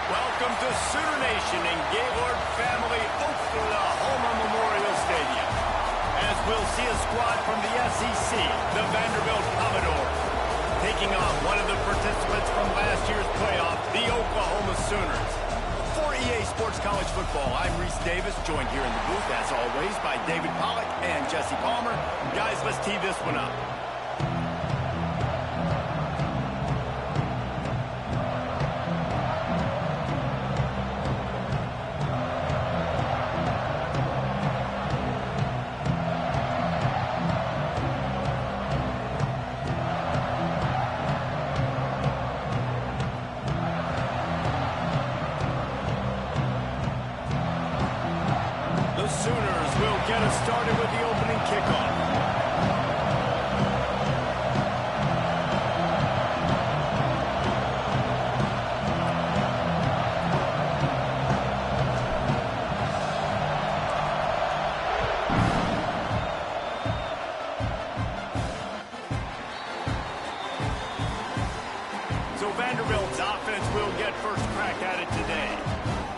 Welcome to Sooner Nation and Gaylord Family Oklahoma Memorial Stadium. As we'll see a squad from the SEC, the Vanderbilt Commodores, taking on one of the participants from last year's playoff, the Oklahoma Sooners. For EA Sports College Football, I'm Reese Davis, joined here in the booth, as always, by David Pollack and Jesse Palmer. Guys, let's tee this one up. Sooners will get us started with the opening kickoff. So Vanderbilt's offense will get first crack at it today.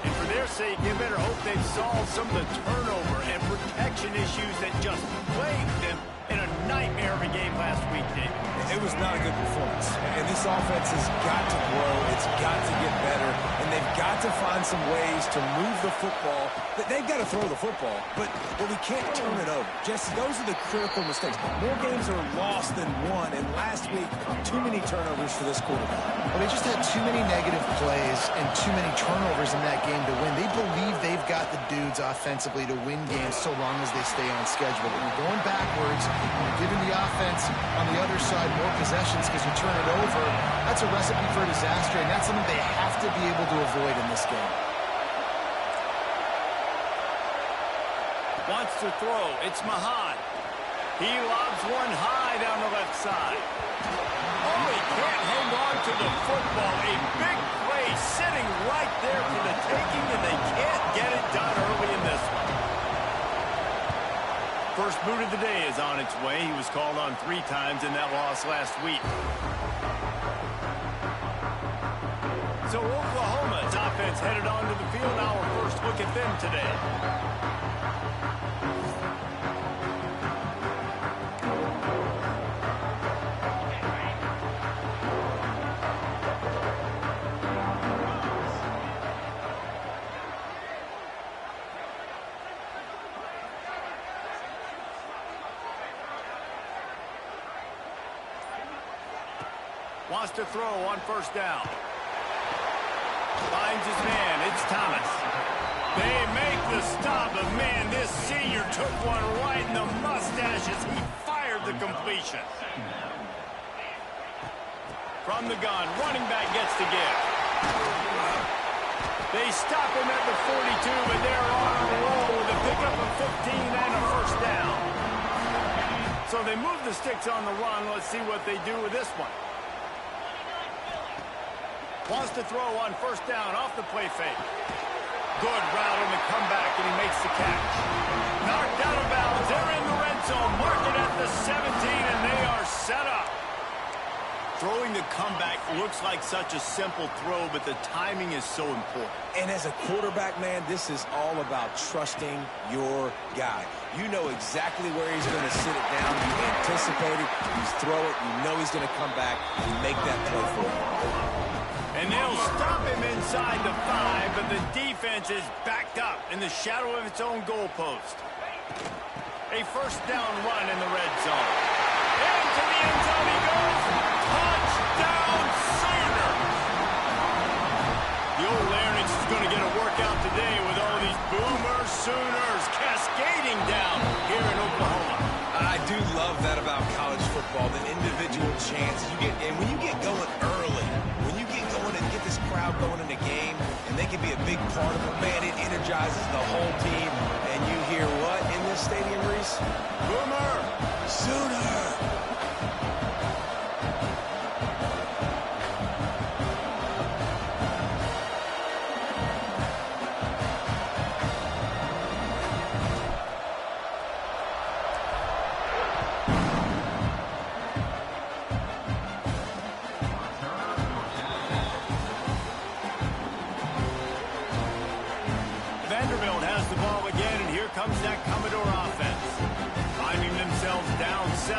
And for their sake, you better hope they've solved some of the turnover and protection issues that just plagued them in a nightmare of a game last week, David. It was not a good performance. And this offense has got to grow. It's got to get better. And they've got to find some ways to move the football. They've got to throw the football, but we can't turn it over. Jesse, those are the critical mistakes. More games are lost than won. And last week, too many turnovers for this quarterback. Well, they just had too many negative plays and too many turnovers in that game to win. They believe they've got the dudes offensively to win games so long as they stay on schedule. But when you're going backwards, when you're giving the offense on the other side more possessions because you turn it over, that's a recipe for disaster, and that's something they have to be able to avoid in this game. Wants to throw. It's Mahan. He lobs one high down the left side. Oh, he can't hang on to the football. A big play sitting right there for the taking, and they can't get it done early in this one. First boot of the day is on its way. He was called on 3 times in that loss last week. So Oklahoma's offense headed onto the field. Our first look at them today. Wants to throw on first down. Finds his man. It's Thomas. They make the stop, but man, this senior took one right in the mustache as he fired the completion. From the gun, running back gets to give. They stop him at the 42, but they're on a roll with a pickup of 15 and a first down. So they move the sticks on the run. Let's see what they do with this one. Wants to throw on first down off the play fake. Good route on the comeback, and he makes the catch. Knocked out of bounds. They're in the red zone. Mark it at the 17, and they are set up. Throwing the comeback looks like such a simple throw, but the timing is so important. And as a quarterback, man, this is all about trusting your guy. You know exactly where he's going to sit it down. You anticipate it. You throw it. You know he's going to come back and make that play for you. And they'll stop him inside the 5, but the defense is backed up in the shadow of its own goalpost. A first down run in the red zone. Into the end zone he goes. Touchdown, Sooners! The old Larynx is going to get a workout today with all these Boomer Sooners cascading down here in Oklahoma. I do love that about college football, the individual chance you get. And when you get going early, when you get going and get this crowd going in a game, and they can be a big part of it, man, it energizes the whole team. And you hear what in this stadium, Reese? Boomer! Sooner!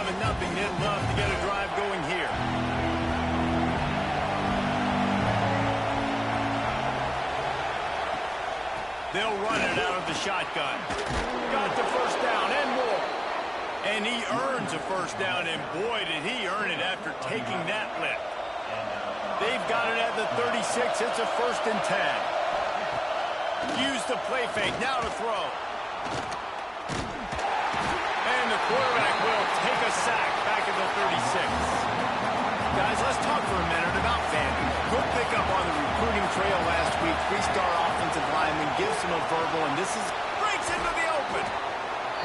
7-0. They'd love to get a drive going here. They'll run it out of the shotgun. Got the first down and more. And he earns a first down, and boy, did he earn it after taking that lift. They've got it at the 36. It's a 1st and 10. Use the play fake. Now to throw. And the quarterback will take a sack back at the 36. Guys, let's talk for a minute about Vandy. Good pickup on the recruiting trail last week. 3-star offensive lineman gives him a verbal, and this is breaks into the open.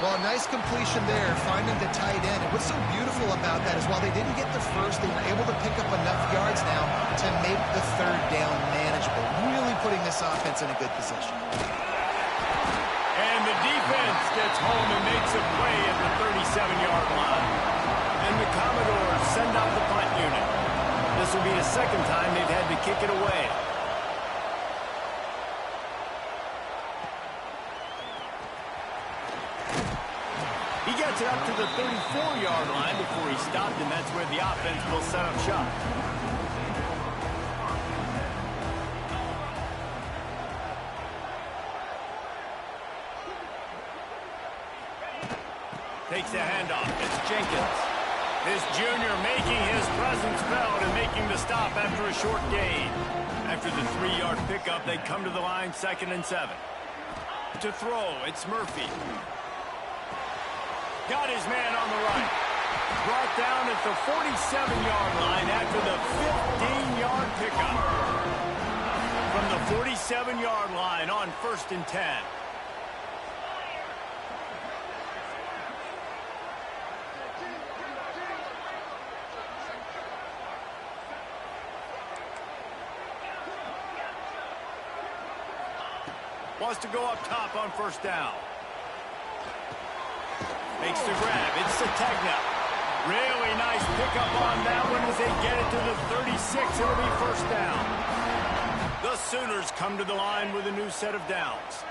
Well, nice completion there, finding the tight end. And what's so beautiful about that is while they didn't get the first, they were able to pick up enough yards now to make the 3rd down manageable. Really putting this offense in a good position. And the defense gets home and makes a play at the 37-yard line. And the Commodores send out the punt unit. This will be the 2nd time they've had to kick it away. He gets it up to the 34-yard line before he stopped, and that's where the offense will set up shop. Takes the handoff. It's Jenkins. This junior making his presence felt and making the stop after a short gain. After the 3-yard pickup, they come to the line 2nd and 7. To throw, it's Murphy. Got his man on the right. Brought down at the 47-yard line after the 15-yard pickup. From the 47-yard line on 1st and 10. Wants to go up top on 1st down. Makes the grab. It's Sategna. Really nice pickup on that one as they get it to the 36. It'll be 1st down. The Sooners come to the line with a new set of downs.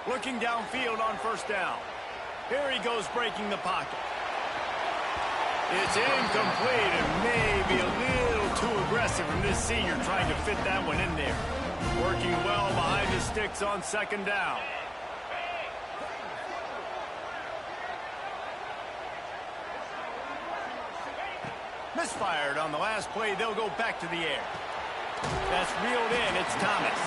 Looking downfield on 1st down. Here he goes breaking the pocket. It's incomplete and maybe a little too aggressive from this senior trying to fit that one in there. Working well behind the sticks on 2nd down. Misfired on the last play. They'll go back to the air. That's reeled in. It's Thomas.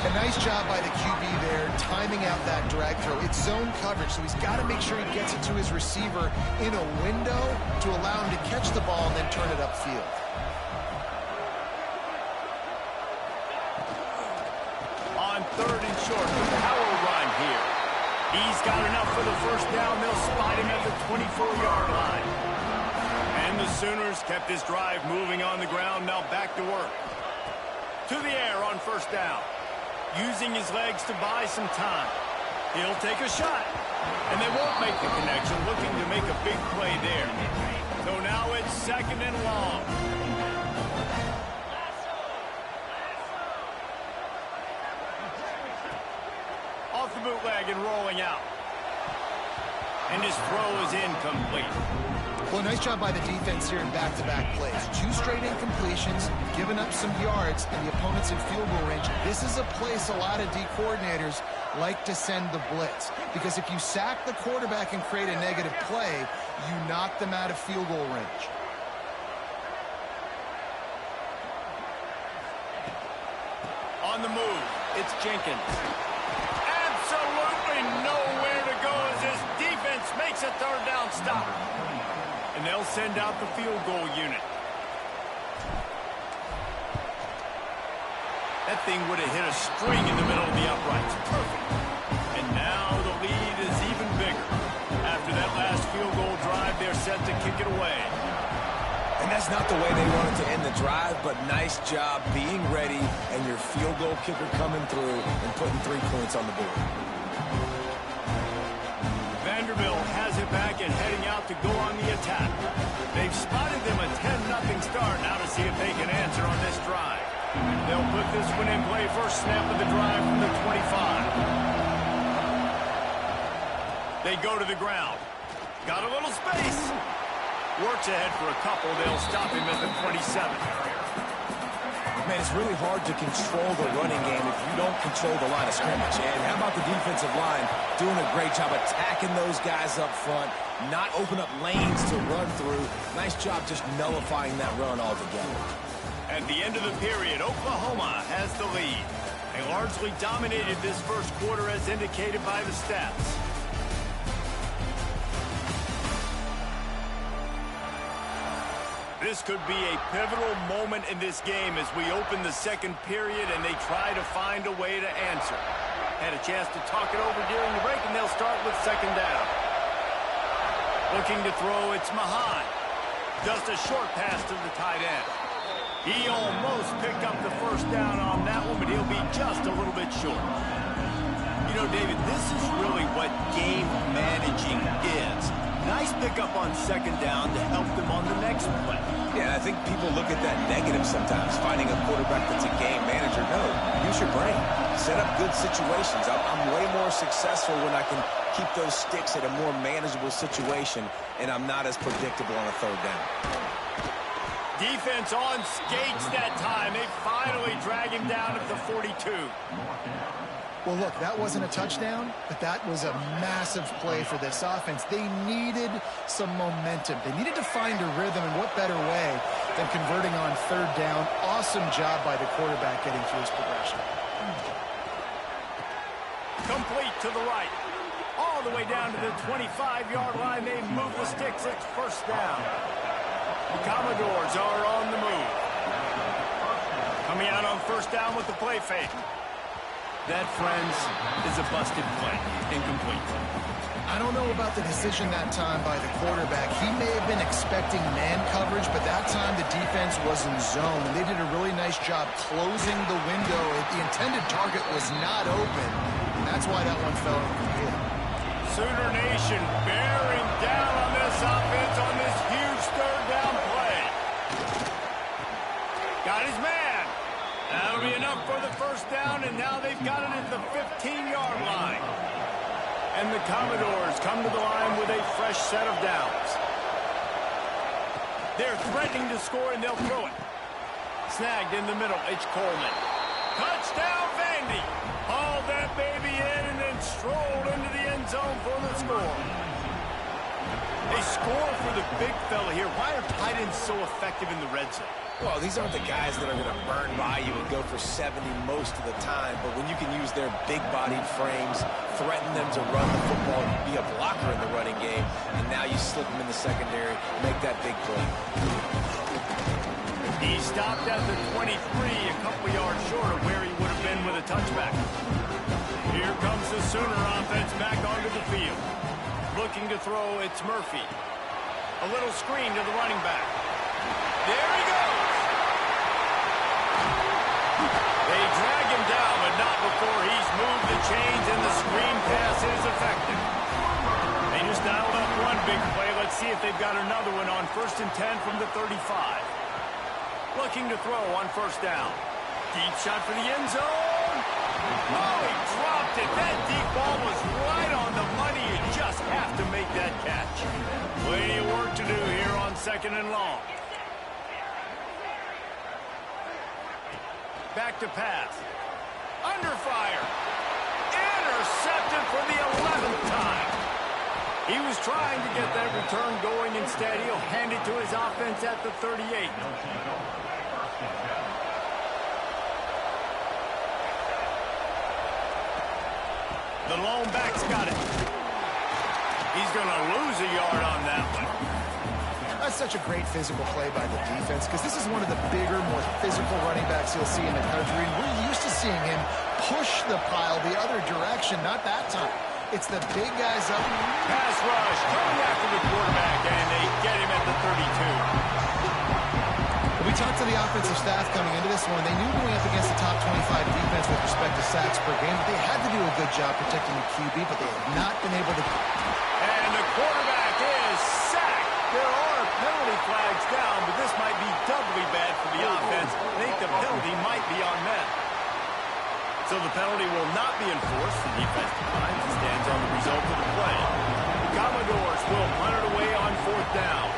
A nice job by the QB there, timing out that drag throw. It's zone coverage, so he's got to make sure he gets it to his receiver in a window to allow him to catch the ball and then turn it upfield. On 3rd and short, the power run here. He's got enough for the 1st down. They'll spot him at the 24-yard line. And the Sooners kept this drive moving on the ground. Now back to work. To the air on 1st down. Using his legs to buy some time. He'll take a shot. And they won't make the connection, looking to make a big play there. So now it's 2nd and long. Off the bootleg and rolling out. And his throw is incomplete. Well, nice job by the defense here in back-to-back plays. 2 straight incompletions, giving up some yards, and the opponent's in field goal range. This is a place a lot of D coordinators like to send the blitz, because if you sack the quarterback and create a negative play, you knock them out of field goal range. On the move, it's Jenkins. Absolutely nowhere to go as this defense makes a 3rd down stop. And they'll send out the field goal unit. That thing would have hit a string in the middle of the uprights. Perfect. And now the lead is even bigger. After that last field goal drive, they're set to kick it away. And that's not the way they wanted to end the drive, but nice job being ready and your field goal kicker coming through and putting 3 points on the board. Vanderbilt has it back and heading out to go on the attack. They answer on this drive. They'll put this one in play first snap of the drive from the 25. They go to the ground. Got a little space. Works ahead for a couple. They'll stop him at the 27. Man, it's really hard to control the running game if you don't control the line of scrimmage. And how about the defensive line doing a great job attacking those guys up front, not open up lanes to run through. Nice job just nullifying that run altogether. At the end of the period, Oklahoma has the lead. They largely dominated this first quarter as indicated by the stats. This could be a pivotal moment in this game as we open the second period and they try to find a way to answer. Had a chance to talk it over during the break, and they'll start with second down. Looking to throw, it's Mahan. Just a short pass to the tight end. He almost picked up the first down on that one, but he'll be just a little bit short. You know, David, this is really what game managing is. Nice pickup on second down to help them on the next play. Yeah, I think people look at that negative sometimes, finding a quarterback that's a game manager. No, use your brain. Set up good situations. I'm way more successful when I can keep those sticks at a more manageable situation, and I'm not as predictable on a third down. Defense on skates that time. They finally drag him down at the 42. Well, look, that wasn't a touchdown, but that was a massive play for this offense. They needed some momentum. They needed to find a rhythm, and what better way than converting on third down. Awesome job by the quarterback getting through his progression. Complete to the right. All the way down to the 25-yard line. They move the sticks. It's first down. The Commodores are on the move. Coming out on first down with the play fake. That, friends, is a busted play. Incomplete. I don't know about the decision that time by the quarterback. He may have been expecting man coverage, but that time the defense was in zone, and they did a really nice job closing the window. The intended target was not open, and that's why that one fell incomplete. Sooner Nation bearing down on this offense on this huge third down play. Got his man. That'll be enough for the first down, and now they've got it at the 15-yard line. And the Commodores come to the line with a fresh set of downs. They're threatening to score, and they'll throw it. Snagged in the middle, H. Coleman. Touchdown, Vandy. Hauled that baby in and then strolled into the end zone for the score. They score for the big fella here. Why are tight ends so effective in the red zone? Well, these aren't the guys that are going to burn by you and go for 70 most of the time, but when you can use their big-bodied frames, threaten them to run the football, be a blocker in the running game, and now you slip them in the secondary, make that big play. He stopped at the 23, a couple yards short of where he would have been with a touchback. Here comes the Sooner offense back onto the field. Looking to throw, it's Murphy. A little screen to the running back. There he goes. They drag him down, but not before he's moved the chains, and the screen pass is effective. They just dialed up one big play. Let's see if they've got another one on 1st and 10 from the 35. Looking to throw on first down. Deep shot for the end zone. Oh, he dropped it. That deep ball was right on the money. You just have to make that catch. Plenty of work to do here on second and long. Back to pass. Under fire. Intercepted for the 11th time. He was trying to get that return going. Instead, he'll hand it to his offense at the 38. The lone back's got it. He's going to lose a yard on that one. That's such a great physical play by the defense, because this is one of the bigger, more physical running backs you'll see in the country. And we're used to seeing him push the pile the other direction, not that time. It's the big guys up. Pass rush, coming after the quarterback, and they get him at the 32. We talked to the offensive staff coming into this one. They knew going up against the top 25 defense with respect to sacks per game. They had to do a good job protecting the QB, but they have not been able to. And the quarterback is sacked. There are penalty flags down, but this might be doubly bad for the offense. I think the penalty might be on net. So the penalty will not be enforced. The defense declines and stands on the result of the play. The Commodores will punt it away on 4th down.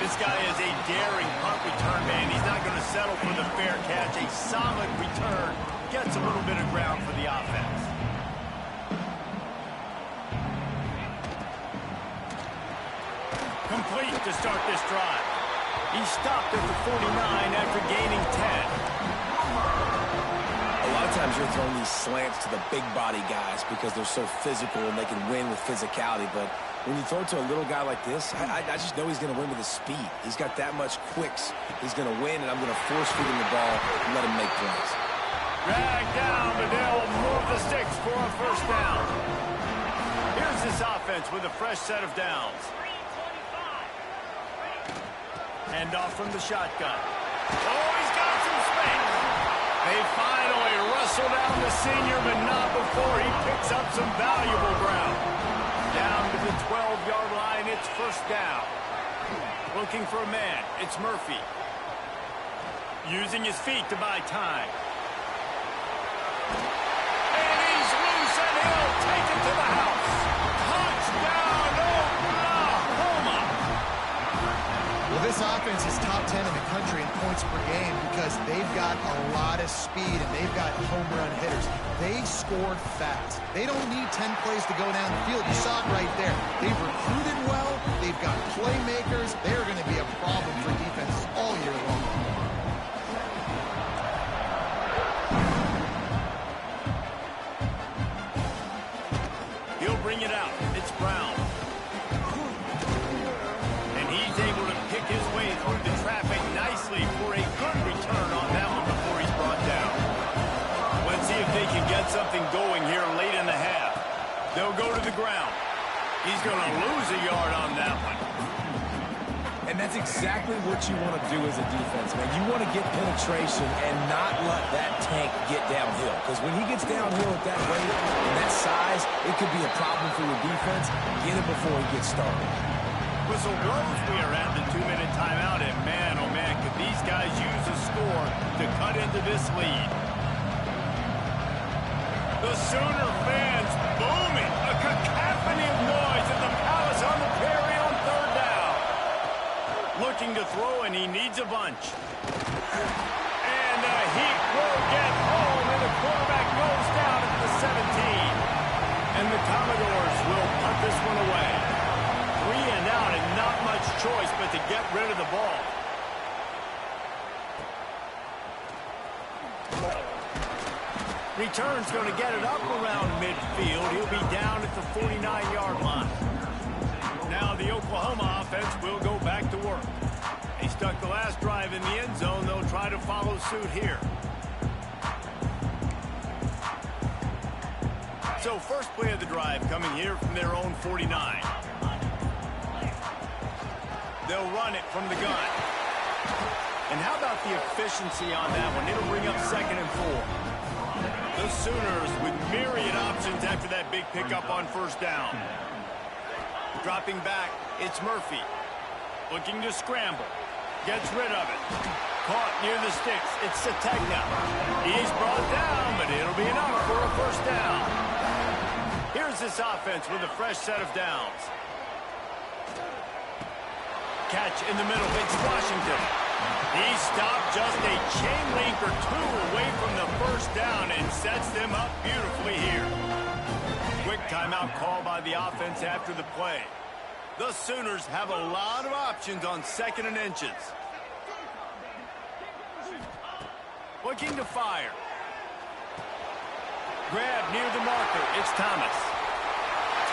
This guy is a daring punt return man. He's not going to settle for the fair catch. A solid return. Gets a little bit of ground for the offense. Complete to start this drive. He stopped at the 49 after gaining 10. A lot of times you're throwing these slants to the big body guys because they're so physical and they can win with physicality. But when you throw it to a little guy like this, I just know he's going to win with his speed. He's got that much quicks. He's going to win, and I'm going to force feed him the ball and let him make plays. Drag down, but they'll move the sticks for a first down. Here's this offense with a fresh set of downs. Hand off from the shotgun. Oh, he's got some space. They finally wrestle down the senior, but not before he picks up some valuable ground. Down to the 12-yard line, it's first down. Looking for a man, it's Murphy. Using his feet to buy time. And he's loose, and he'll take it to the house. Touchdown, Oklahoma! Well, this offense is top 10 in the country in points per game because they've got a lot of speed and they've got home run hitters. They scored fast. They don't need 10 plays to go down the field. You saw it right there. They've recruited well. They've got playmakers. They're going to be a problem for defenses all year long. He'll bring it out. It's Brown. And he's able to pick his way through the traffic nicely for a good return on that one before he's brought down. Let's see if they can get something going here late in the half. They'll go to the ground. He's going to lose a yard on that one. And that's exactly what you want to do as a defense, man. You want to get penetration and not let that tank get downhill. Because when he gets downhill at that rate and that size, it could be a problem for your defense. Get it before he gets started. Whistle blows. We are at the 2-minute timeout. And man, oh man, could these guys use a score to cut into this lead. The Sooner fans booming. A cacophony of noise at the Palace on the Prairie on 3rd down. Looking to throw, and he needs a bunch. And the heat will get home, and the quarterback goes down at the 17. And the Commodores will punt this one away. 3 and out, and not much choice but to get rid of the ball. Return's going to get it up around midfield. He'll be down at the 49-yard line. Now the Oklahoma offense will go back to work. They stuck the last drive in the end zone. They'll try to follow suit here. So first play of the drive coming here from their own 49. They'll run it from the gun. And how about the efficiency on that one? It'll bring up 2nd and 4. The Sooners with myriad options after that big pickup on first down. Dropping back, it's Murphy. Looking to scramble. Gets rid of it. Caught near the sticks. It's Sategna. He's brought down, but it'll be enough for a first down. Here's this offense with a fresh set of downs. Catch in the middle. It's Washington. He stopped just a chain link or 2 away from the first down and sets them up beautifully here. Quick timeout call by the offense after the play. The Sooners have a lot of options on 2nd and inches. Looking to fire. Grab near the marker. It's Thomas.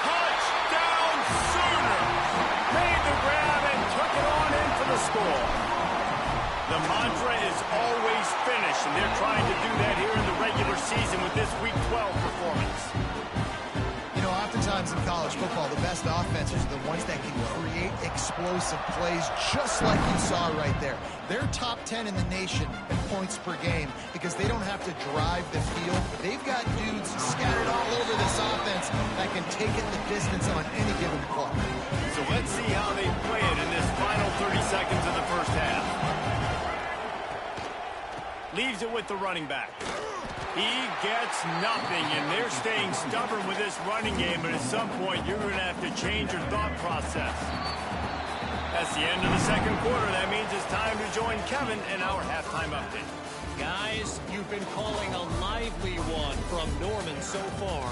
Touchdown Sooners! Made the grab and took it on in for the score. The mantra is always finish, and they're trying to do that here in the regular season with this Week 12 performance. You know, oftentimes times in college football, the best offenses are the ones that can create explosive plays just like you saw right there. They're top 10 in the nation in points per game because they don't have to drive the field. They've got dudes scattered all over this offense that can take it the distance on any given play. So let's see how they play it in this final 30 seconds of the first half. Leaves it with the running back. He gets nothing, and they're staying stubborn with this running game, but at some point, you're going to have to change your thought process. That's the end of the second quarter. That means it's time to join Kevin in our halftime update. Guys, you've been calling a lively one from Norman so far.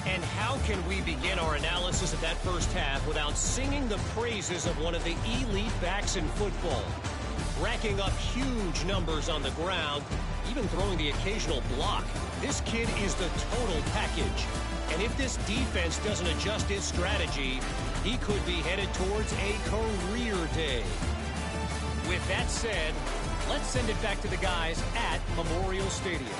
And how can we begin our analysis of that first half without singing the praises of one of the elite backs in football? Racking up huge numbers on the ground, even throwing the occasional block. This kid is the total package. And if this defense doesn't adjust its strategy, he could be headed towards a career day. With that said, let's send it back to the guys at Memorial Stadium.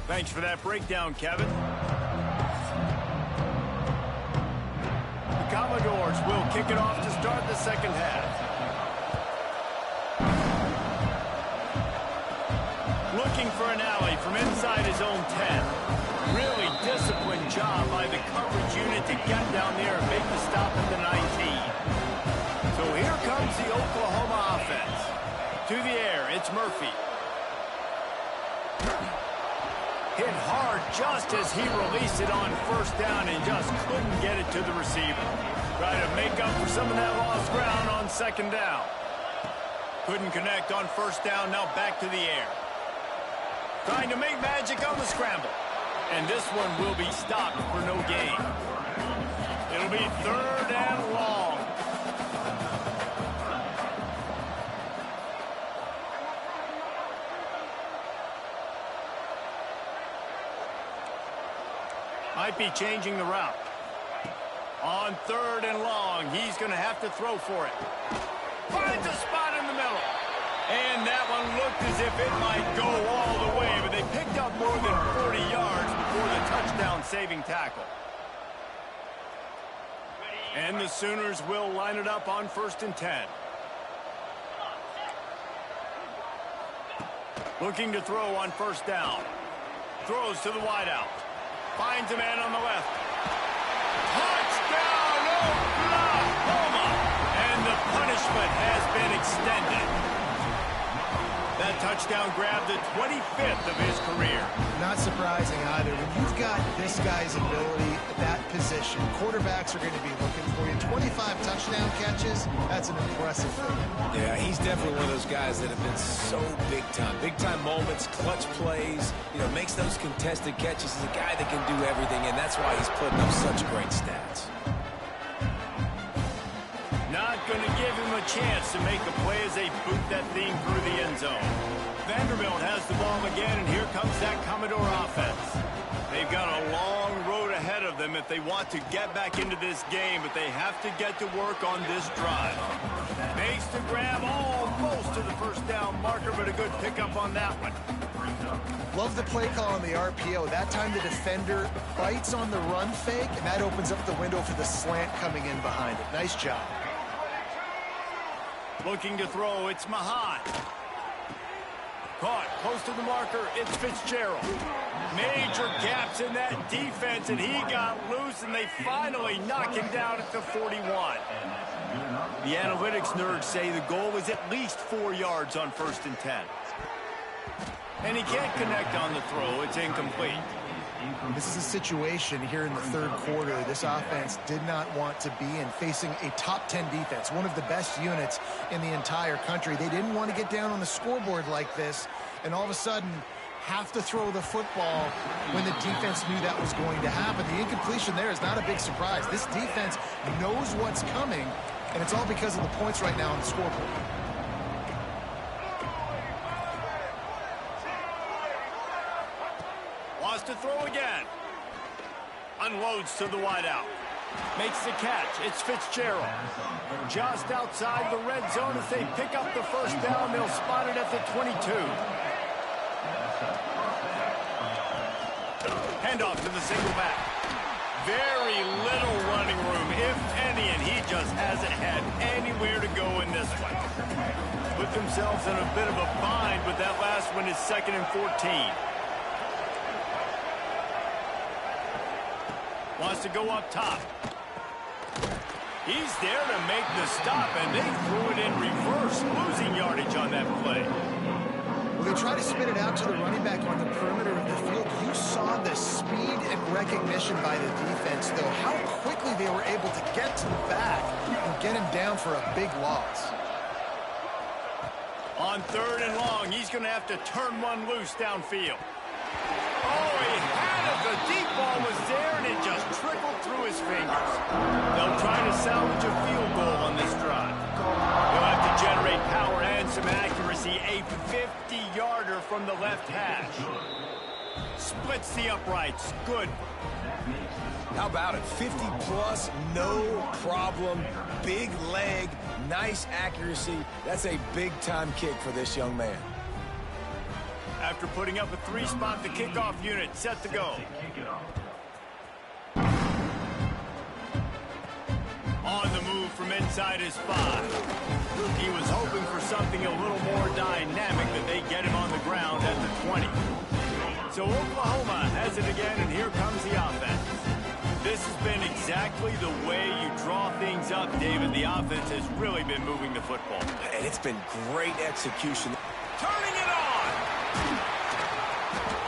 Thanks for that breakdown, Kevin. The Commodores will kick it off to start the second half. Looking for an alley from inside his own 10. Really disciplined job by the coverage unit to get down there and make the stop at the 19. So here comes the Oklahoma offense. To the air, it's Murphy. Hit hard just as he released it on first down and just couldn't get it to the receiver. Trying to make up for some of that lost ground on second down. Couldn't connect on first down, now back to the air. Trying to make magic on the scramble. And this one will be stopped for no gain. It'll be third and long. Might be changing the route. On third and long, he's going to have to throw for it. Finds a spot in the middle. And that one looked as if it might go all the way, but they picked up more than 40 yards before the touchdown-saving tackle. And the Sooners will line it up on 1st and 10. Looking to throw on first down. Throws to the wideout. Finds a man on the left. Touchdown, Oklahoma! And the punishment has been extended. That touchdown grabbed the 25th of his career. Not surprising either. When you've got this guy's ability at that position, quarterbacks are going to be looking for you. 25 touchdown catches, that's an impressive thing. Yeah, he's definitely one of those guys that have been so big time. Big time moments, clutch plays, makes those contested catches. He's a guy that can do everything, and that's why he's putting up such great stats. Not going to give him a chance to make a play as they boot that thing through the end zone. Vanderbilt has the ball again, and here comes that Commodore offense. They've got a long road ahead of them if they want to get back into this game, but they have to get to work on this drive. Makes the grab almost to the first down marker, but a good pickup on that one. Love the play call on the RPO. That time the defender bites on the run fake, and that opens up the window for the slant coming in behind it. Nice job. Looking to throw, it's Mahan. Caught close to the marker, it's Fitzgerald. Major gaps in that defense, and he got loose, and they finally knock him down at the 41. The analytics nerds say the goal was at least 4 yards on 1st and 10. And he can't connect on the throw, it's incomplete. This is a situation here in the third quarter this offense did not want to be in, facing a top 10 defense, one of the best units in the entire country. They didn't want to get down on the scoreboard like this, and all of a sudden have to throw the football when the defense knew that was going to happen. The incompletion there is not a big surprise. This defense knows what's coming, and it's all because of the points right now on the scoreboard. To throw again. Unloads to the wideout. Makes the catch. It's Fitzgerald. Just outside the red zone as they pick up the first down. They'll spot it at the 22. handoff to the single back. Very little running room, if any, and he just hasn't had anywhere to go in this one. Put themselves in a bit of a bind with that last one is 2nd and 14. Wants to go up top. He's there to make the stop, and they threw it in reverse, losing yardage on that play. Well, they try to spin it out to the running back on the perimeter of the field. You saw the speed and recognition by the defense, though, how quickly they were able to get to the back and get him down for a big loss. On 3rd and long, he's going to have to turn one loose downfield. Oh, he had it. The deep ball was there, and it just trickled through his fingers. They'll try to salvage a field goal on this drive. They'll have to generate power and some accuracy. A 50-yarder from the left hash. Splits the uprights. Good. How about it? 50-plus, no problem. Big leg, nice accuracy. That's a big-time kick for this young man. After putting up a 3-spot, the kickoff unit set to go. On the move from inside his 5. He was hoping for something a little more dynamic, but they get him on the ground at the 20. So Oklahoma has it again, and here comes the offense. This has been exactly the way you draw things up, David. The offense has really been moving the football. And it's been great execution. Turning it on!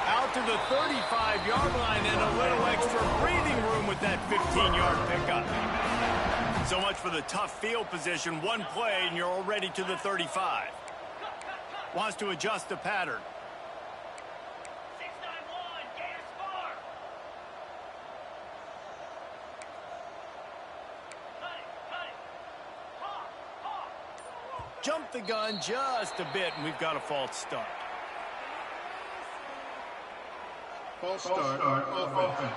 Out to the 35-yard line and a little extra breathing room with that 15-yard pickup. So much for the tough field position. One play and you're already to the 35. Wants to adjust the pattern. 691, Gators far. Cut it. Hawk. Jump the gun just a bit, and we've got a false start. False start on offense.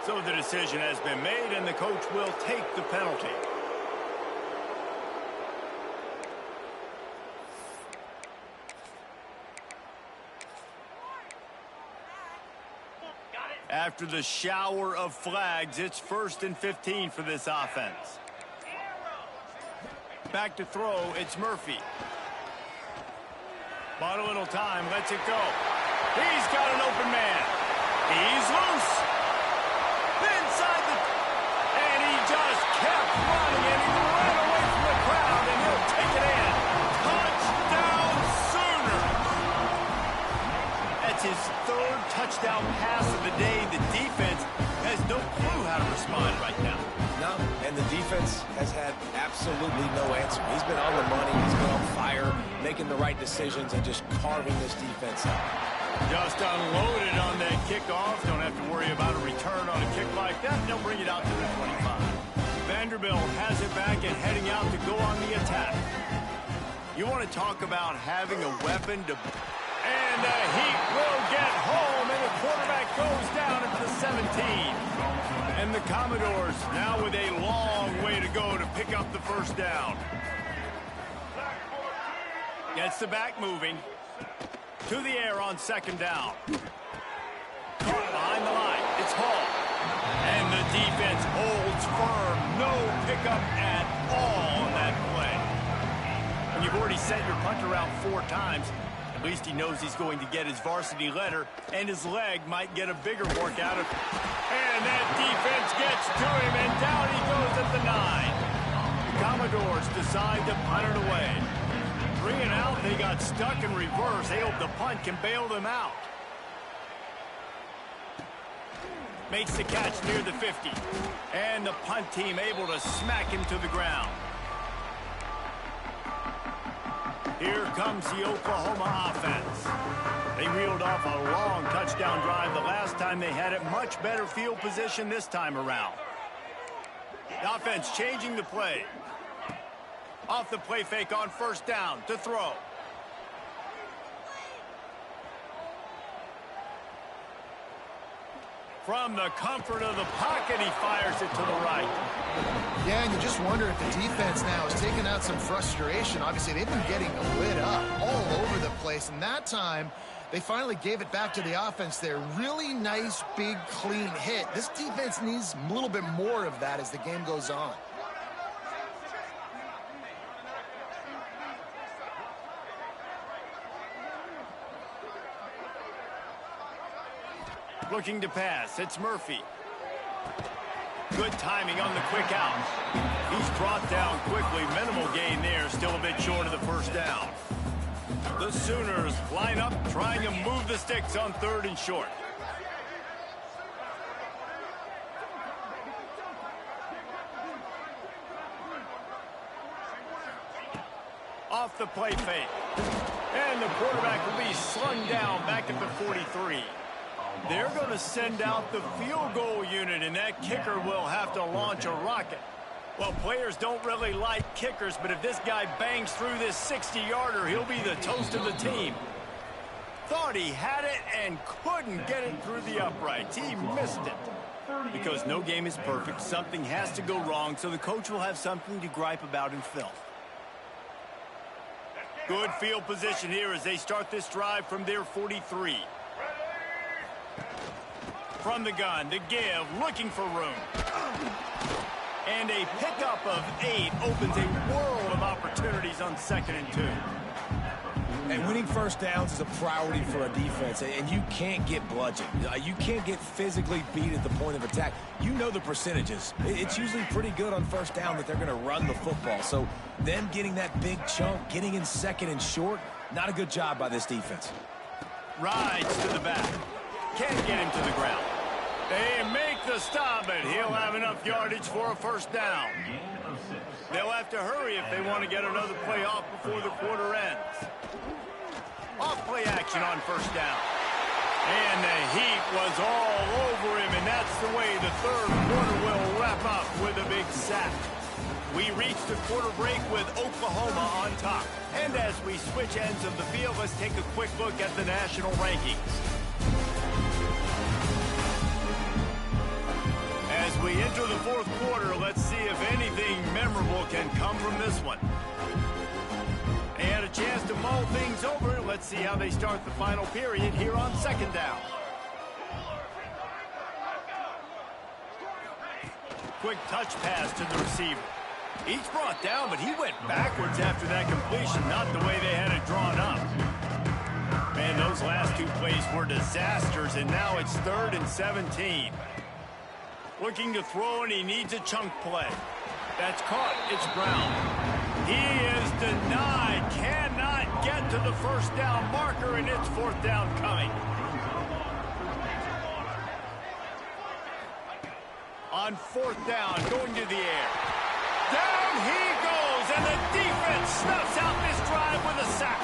So the decision has been made, and the coach will take the penalty. After the shower of flags, it's 1st and 15 for this offense. Back to throw, it's Murphy. Bought a little time, lets it go. He's got an open man. He's loose. Inside the... And he just kept running, and he ran away from the crowd, and he'll take it in. Touchdown, Sooner! That's his 3rd touchdown pass of the day. The defense has no clue how to respond right now. No, and the defense has had absolutely no answer. He's been on the money. He's been on fire, making the right decisions, and just carving this defense up. Just unloaded on that kickoff. Don't have to worry about a return on a kick like that. They'll bring it out to the 25. Vanderbilt has it back and heading out to go on the attack. You want to talk about having a weapon to... And the Heat will get home, and the quarterback goes down at the 17. And the Commodores now with a long way to go to pick up the 1st down. Gets the back moving. To the air on 2nd down. Caught behind the line. It's Hall. And the defense holds firm. No pickup at all on that play. And you've already sent your punter out 4 times. At least he knows he's going to get his varsity letter, and his leg might get a bigger workout. And that defense gets to him, and down he goes at the 9. The Commodores decide to punt it away. 3 and out, they got stuck in reverse. They hope the punt can bail them out. Makes the catch near the 50. And the punt team able to smack him to the ground. Here comes the Oklahoma offense. They reeled off a long touchdown drive the last time. They had it much better field position this time around. The offense changing the play. Off the play fake on 1st down to throw. From the comfort of the pocket, he fires it to the right. Yeah, and you just wonder if the defense now is taking out some frustration. Obviously, they've been getting lit up all over the place, and that time They finally gave it back to the offense there. Really nice, big, clean hit. This defense needs a little bit more of that as the game goes on. Looking to pass. It's Murphy. Good timing on the quick out. He's brought down quickly. Minimal gain there. Still a bit short of the first down. The Sooners line up, trying to move the sticks on 3rd and short. Off the play fake. And the quarterback will be slung down back at the 43. They're going to send out the field goal unit, and that kicker will have to launch a rocket. Well, players don't really like kickers, but if this guy bangs through this 60-yarder, he'll be the toast of the team. Thought he had it and couldn't get it through the uprights. He missed it. Because no game is perfect, something has to go wrong, so the coach will have something to gripe about in film. Good field position here as they start this drive from their 43. From the gun, the give, looking for room. And a pickup of 8 opens a world of opportunities on 2nd and 2. And winning first downs is a priority for a defense, and you can't get bludgeoned. You can't get physically beat at the point of attack. You know the percentages. It's usually pretty good on first down that they're going to run the football. So them getting that big chunk, getting in 2nd and short, not a good job by this defense. Rides to the back. Can't get him to the ground. They make the stop, but he'll have enough yardage for a first down. They'll have to hurry if they want to get another play off before the quarter ends. Off play action on first down. And the heat was all over him, and that's the way the 3rd quarter will wrap up with a big sack. We reach the quarter break with Oklahoma on top. And as we switch ends of the field, let's take a quick look at the national rankings. As we enter the 4th quarter, let's see if anything memorable can come from this one. They had a chance to mull things over. Let's see how they start the final period here on 2nd down. Quick touch pass to the receiver. He's brought down, but he went backwards after that completion, not the way they had it drawn up. Man, those last 2 plays were disasters, and now it's 3rd and 17. Looking to throw, and he needs a chunk play. That's caught. It's Brown. He is denied. Cannot get to the first down marker, and it's 4th down coming. On 4th down, going to the air. Down he goes, and the defense snuffs out this drive with a sack.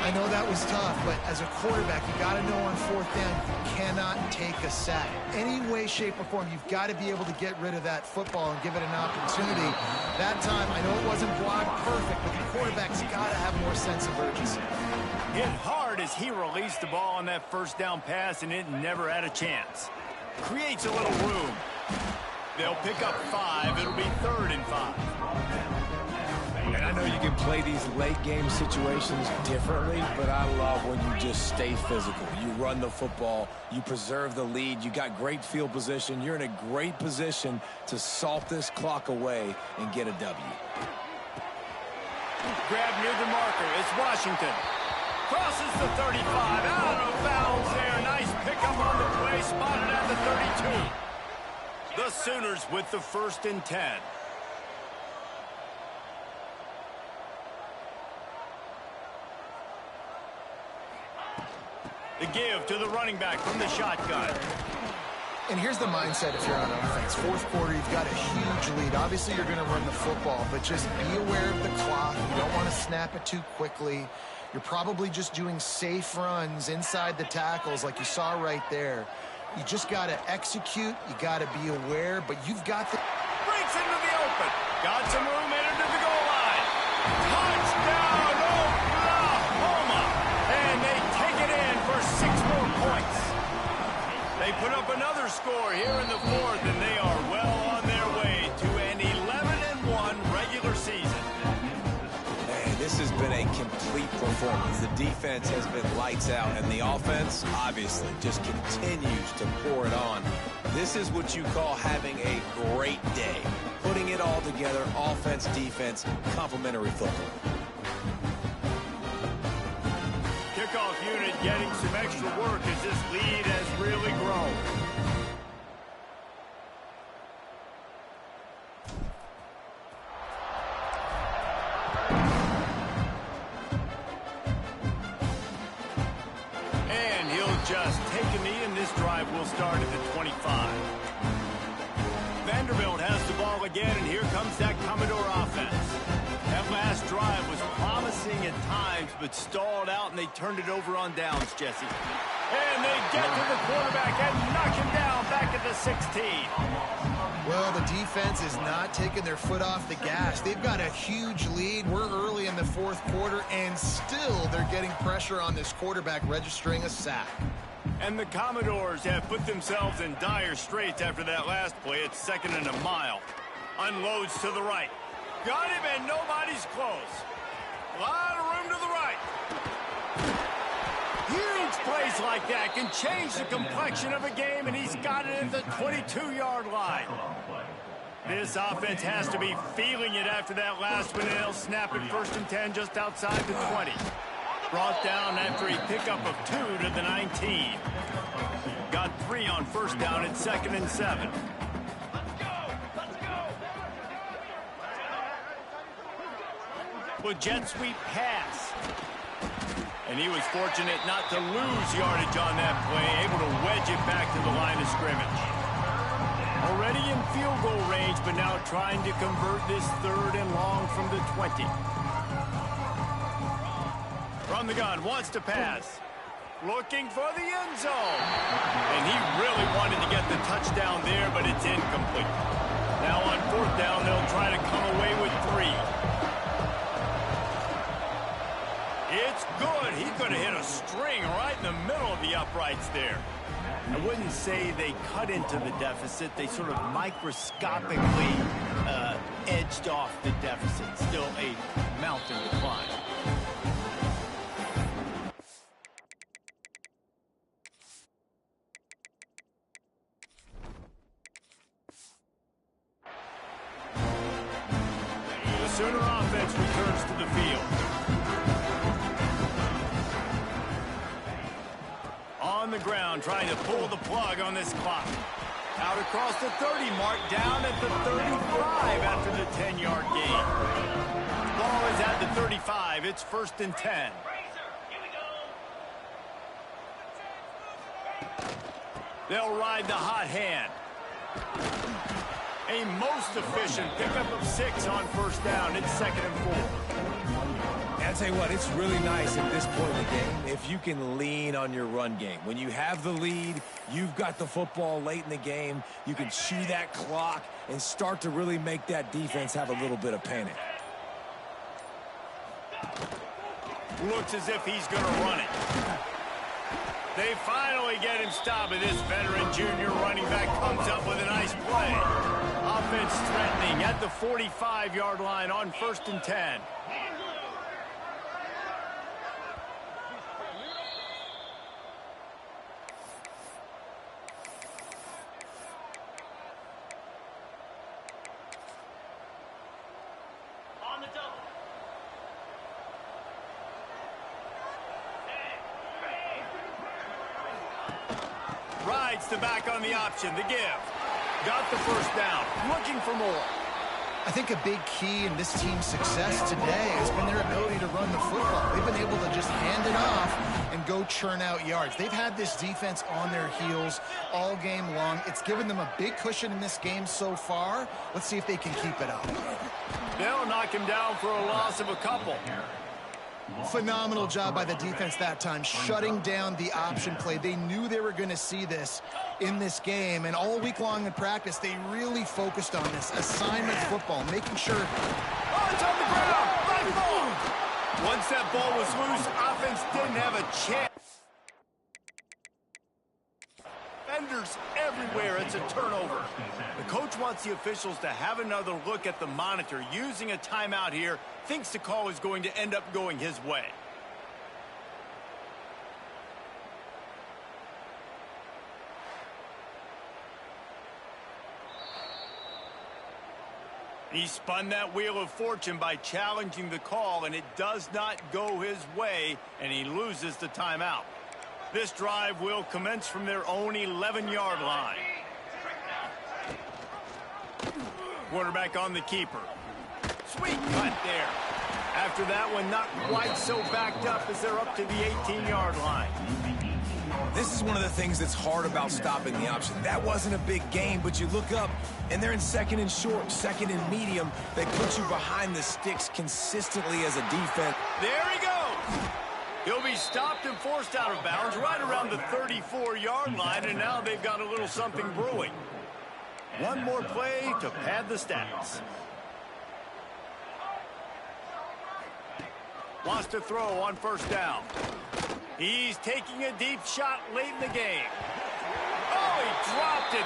I know that was tough, but as a quarterback, you got to know on 4th down, you cannot take a sack. Any way, shape, or form, you've got to be able to get rid of that football and give it an opportunity. That time, I know it wasn't blocked perfect, but the quarterback's got to have more sense of urgency. Hit hard as he released the ball on that first down pass, and it never had a chance. Creates a little room. They'll pick up 5. It'll be 3rd and 5. And I know you can play these late-game situations differently, but I love when you just stay physical. You run the football, you preserve the lead, you got great field position, you're in a great position to salt this clock away and get a W. Grab near the marker. It's Washington. Crosses the 35. Out of bounds there. Nice pickup on the play. Spotted at the 32. The Sooners with the 1st and 10. The give to the running back from the shotgun. And here's the mindset if you're on offense. 4th quarter, you've got a huge lead. Obviously, you're going to run the football, but just be aware of the clock. You don't want to snap it too quickly. You're probably just doing safe runs inside the tackles like you saw right there. You just got to execute. You got to be aware, but you've got the... Breaks into the open. Got some room, entered to the goal line. Touchdown, Oklahoma. And they take it in for 6 more points. They put up another score here in the 4th, and they are well on their way to an 11-1 regular season. Man, this has been a complete complete performance. The defense has been lights out, and the offense, obviously, just continues to pour it on. This is what you call having a great day. Putting it all together, offense, defense, complementary football. Kickoff unit getting some extra work as this lead has really grown. And he'll just take a knee, and this drive will start at the 25. Vanderbilt has the ball again, and here comes that Commodore offense. That last drive was promising at times, but stalled out, and they turned it over on downs, Jesse. And they get to the quarterback and knock him down back at the 16. Well, the defense is not taking their foot off the gas. They've got a huge lead. We're early in the fourth quarter, and still they're getting pressure on this quarterback, registering a sack. And the Commodores have put themselves in dire straits after that last play. It's 2nd and a mile. Unloads to the right. Got him, and nobody's close. A lot of room to the right. Huge plays like that can change the complexion of a game, and he's got it at the 22-yard line. This offense has to be feeling it after that last one, and they'll snap it 1st and 10 just outside the 20. Brought down after a pickup of 2 to the 19. Got 3 on 1st down at 2nd and 7. With jet sweep pass. And he was fortunate not to lose yardage on that play, able to wedge it back to the line of scrimmage. Already in field goal range, but now trying to convert this 3rd and long from the 20. From the gun, wants to pass. Looking for the end zone. And he really wanted to get the touchdown there, but it's incomplete. Now on 4th down, they'll try to come away with 3. It's good. He could have hit a string right in the middle of the uprights there. I wouldn't say they cut into the deficit. They sort of microscopically edged off the deficit. Still a mountain to climb. The Sooner offense returns to the field. On the ground, trying to pull the plug on this clock. Out across the 30 mark, down at the 35 after the 10-yard gain. Ball is at the 35. It's 1st and 10. They'll ride the hot hand. A most efficient pickup of 6 on 1st down. It's 2nd and 4. I'll tell you what, it's really nice at this point in the game if you can lean on your run game. When you have the lead, you've got the football late in the game, you can chew that clock and start to really make that defense have a little bit of panic. Looks as if he's going to run it. They finally get him stopped, and this veteran junior running back comes up with a nice play. Offense threatening at the 45-yard line on 1st and 10. Rides the back on the option, the give. Got the 1st down, looking for more. I think a big key in this team's success today has been their ability to run the football. They've been able to just hand it off and go churn out yards. They've had this defense on their heels all game long. It's given them a big cushion in this game so far. Let's see if they can keep it up. They'll knock him down for a loss of a couple. Phenomenal job by the defense that time, shutting down the option play. They knew they were going to see this in this game, and all week long in practice, they really focused on this assignment football, making sure. Oh, it's on the ground! Right ball! Once that ball was loose, offense didn't have a chance. Defenders everywhere. It's a turnover. The coach wants the officials to have another look at the monitor. Using a timeout here, thinks the call is going to end up going his way. He spun that wheel of fortune by challenging the call, and it does not go his way, and he loses the timeout. This drive will commence from their own 11-yard line. Quarterback on the keeper. Sweet cut there. After that one, not quite so backed up as they're up to the 18-yard line. This is one of the things that's hard about stopping the option. That wasn't a big gain, but you look up, and they're in second and short, second and medium. They put you behind the sticks consistently as a defense. There he goes. He'll be stopped and forced out of bounds right around the 34-yard line, and now they've got a little something brewing. One more play to pad the stats. Wants to throw on first down. He's taking a deep shot late in the game. Oh, he dropped it.